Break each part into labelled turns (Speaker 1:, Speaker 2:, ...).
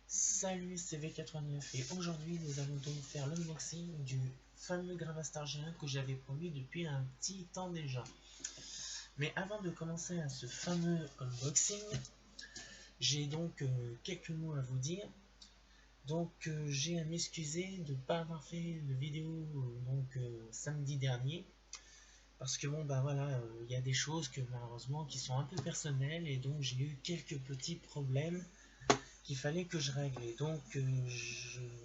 Speaker 1: Salut, c'est V89 et aujourd'hui nous allons donc faire l'unboxing du fameux Gravastar G1 que j'avais promis depuis un petit temps déjà. Mais avant de commencer à ce fameux unboxing, j'ai donc quelques mots à vous dire. Donc j'ai à m'excuser de ne pas avoir fait de vidéo samedi dernier. Parce que bon bah voilà, il y a des choses que malheureusement qui sont un peu personnelles et donc j'ai eu quelques petits problèmes qu'il fallait que je règle. Et donc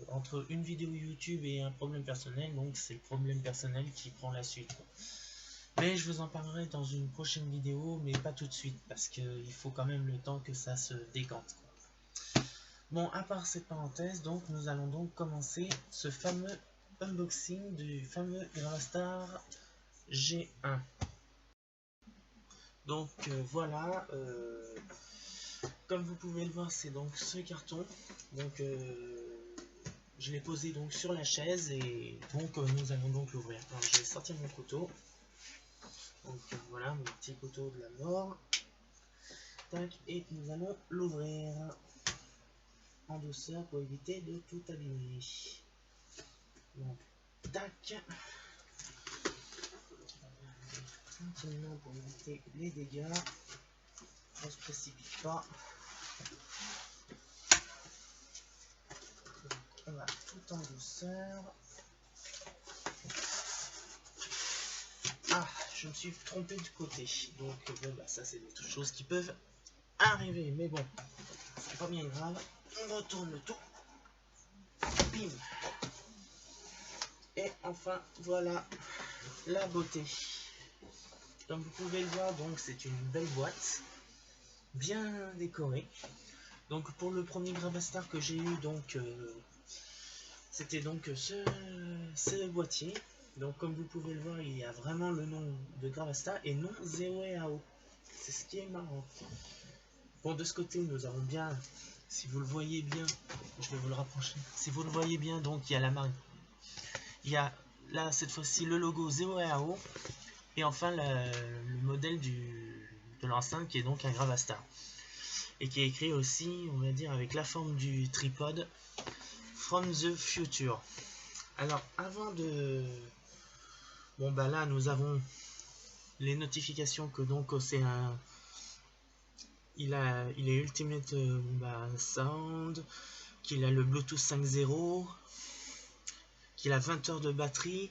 Speaker 1: entre une vidéo YouTube et un problème personnel, donc c'est le problème personnel qui prend la suite. Mais je vous en parlerai dans une prochaine vidéo, mais pas tout de suite parce qu'il faut quand même le temps que ça se décante. Bon, à part cette parenthèse, donc nous allons donc commencer ce fameux unboxing du fameux Gravastar G1. Donc voilà, comme vous pouvez le voir, c'est donc ce carton. Donc je l'ai posé donc sur la chaise et donc nous allons donc l'ouvrir. Alors je vais sortir mon couteau. Donc voilà mon petit couteau de la mort. Tac, et nous allons l'ouvrir en douceur pour éviter de tout abîmer. Donc tac. Tranquillement pour éviter les dégâts. On se précipite pas. Donc, on va tout en douceur. Ah, je me suis trompé du côté. Donc bon bah ça c'est des choses qui peuvent arriver, mais bon, c'est pas bien grave. On retourne le tout. Bim. Et enfin voilà la beauté. Comme vous pouvez le voir, donc c'est une belle boîte, bien décorée. Donc pour le premier Gravastar que j'ai eu, donc c'était donc ce boîtier. Donc comme vous pouvez le voir, il y a vraiment le nom de Gravastar et non ZOEAO. C'est ce qui est marrant. Bon, de ce côté, nous avons bien, si vous le voyez bien, je vais vous le rapprocher. Si vous le voyez bien, donc il y a la marque. Il y a là cette fois-ci le logo ZOEAO et enfin le modèle de l'enceinte qui est donc un Gravastar et qui est écrit aussi, on va dire, avec la forme du tripode From the Future. Alors avant de bon bah là nous avons les notifications que donc c'est un il est Ultimate Sound, qu'il a le Bluetooth 5.0, qu'il a 20 heures de batterie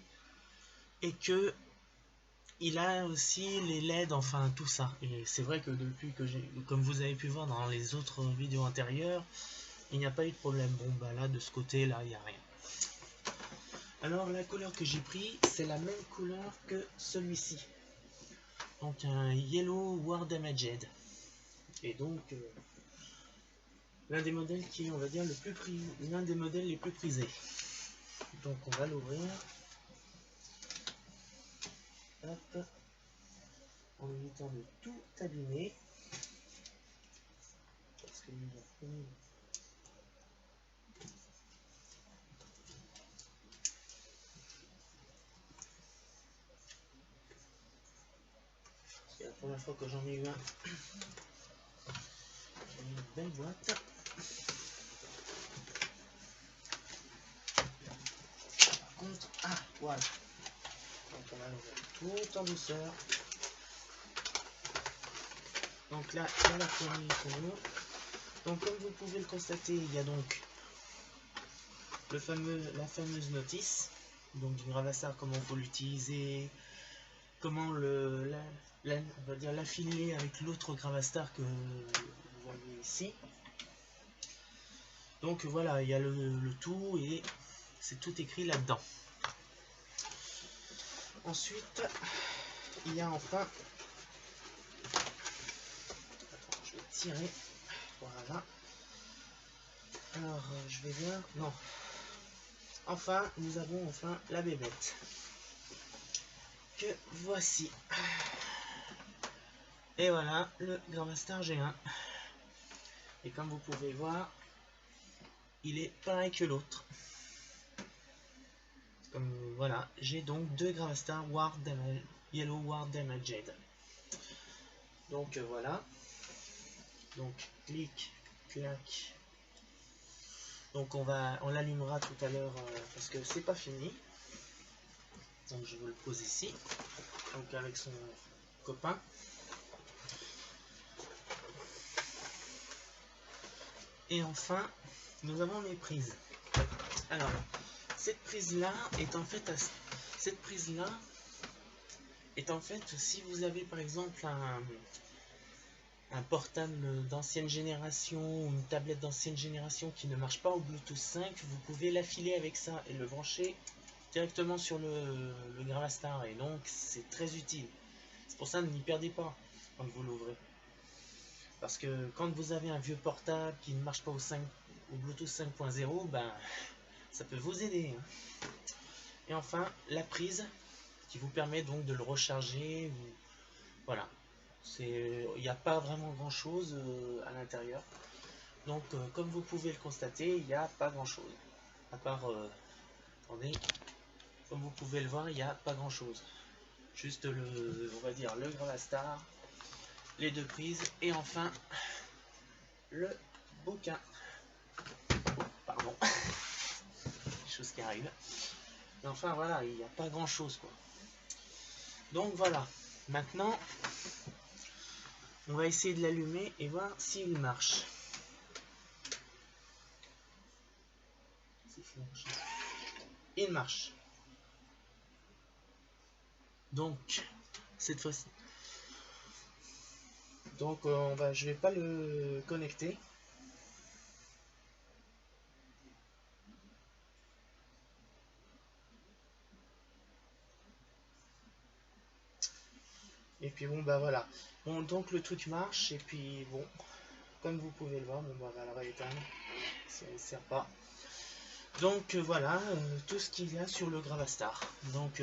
Speaker 1: et que il a aussi les LED, enfin tout ça. Et c'est vrai que depuis que comme vous avez pu voir dans les autres vidéos antérieures, il n'y a pas eu de problème. Bon bah là de ce côté là il n'y a rien. Alors la couleur que j'ai pris, c'est la même couleur que celui-ci. Donc un Yellow War Damaged. Et donc l'un des modèles qui est, on va dire, l'un des modèles les plus prisés. Donc on va l'ouvrir. Hop. En évitant de tout abîmer. Parce que nous avons c'est la première fois que j'en ai eu un. J'ai une belle boîte. Par contre, ah voilà. Donc on va l'ouvrir tout en douceur. Donc là, il y a la poignée pour nous. Donc comme vous pouvez le constater, il y a donc la fameuse notice. Donc du Gravastar, comment il faut l'utiliser, comment on va dire l'affiler avec l'autre Gravastar que vous voyez ici. Donc voilà, il y a le tout et c'est tout écrit là-dedans. Ensuite, il y a enfin, attends, je vais tirer, voilà. Alors, je vais bien, non. Enfin, nous avons enfin la bébête. Que voici. Et voilà, le Gravastar G1. Et comme vous pouvez voir, il est pareil que l'autre. Comme voilà, j'ai donc deux Gravastar Yellow War Damaged. Donc voilà. Donc clic, clac. Donc on l'allumera tout à l'heure parce que c'est pas fini. Donc je vous le pose ici, donc avec son copain. Et enfin, nous avons mes prises. Alors, cette prise là est en fait, si vous avez par exemple un portable d'ancienne génération ou une tablette d'ancienne génération qui ne marche pas au Bluetooth 5, vous pouvez l'affiler avec ça et le brancher directement sur le Gravastar, et donc c'est très utile. C'est pour ça, n'y perdez pas quand vous l'ouvrez, parce que quand vous avez un vieux portable qui ne marche pas au Bluetooth 5.0, ben ça peut vous aider. Et enfin, la prise qui vous permet donc de le recharger. Voilà, il n'y a pas vraiment grand chose à l'intérieur. Donc comme vous pouvez le constater, il n'y a pas grand chose à part attendez, comme vous pouvez le voir, il n'y a pas grand chose, juste on va dire le Gravastar, les deux prises et enfin le bouquin. Oh, pardon, des choses qui arrivent. Mais enfin voilà, il n'y a pas grand chose quoi. Donc voilà, maintenant on va essayer de l'allumer et voir s'il marche. Il marche. Donc cette fois-ci, donc je vais pas le connecter. Et puis bon bah voilà. Bon, donc le truc marche, et puis bon, comme vous pouvez le voir, bon bah on va l'éteindre, ça ne sert pas. Donc voilà tout ce qu'il y a sur le Gravastar. Donc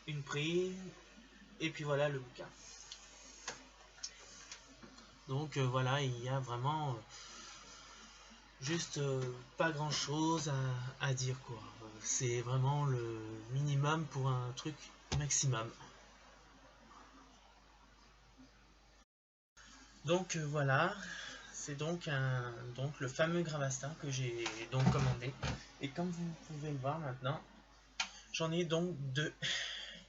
Speaker 1: une prise, et puis voilà le bouquin. Donc voilà, il y a vraiment juste pas grand chose à dire quoi. C'est vraiment le minimum pour un truc maximum. Donc voilà, c'est donc le fameux Gravastar que j'ai donc commandé. Et comme vous pouvez le voir maintenant, j'en ai donc deux.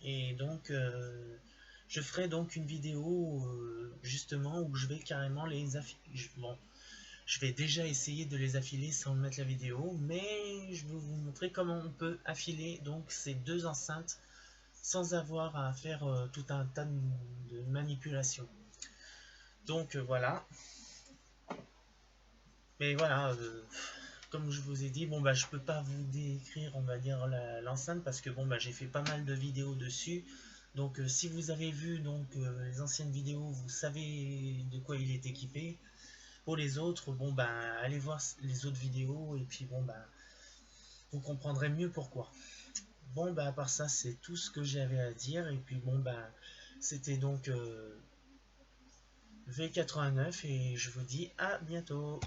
Speaker 1: Et donc je ferai donc une vidéo justement où je vais carrément les affiler. Bon, je vais déjà essayer de les affiler sans mettre la vidéo, mais je vais vous montrer comment on peut affiler donc ces deux enceintes sans avoir à faire tout un tas de manipulations. Donc voilà. Mais voilà, comme je vous ai dit, bon bah je peux pas vous décrire, on va dire, l'enceinte, parce que bon bah j'ai fait pas mal de vidéos dessus. Donc si vous avez vu donc les anciennes vidéos, vous savez de quoi il est équipé. Pour les autres, bon bah allez voir les autres vidéos, et puis bon bah vous comprendrez mieux pourquoi. Bon bah à part ça, c'est tout ce que j'avais à dire, et puis bon bah c'était donc V89, et je vous dis à bientôt.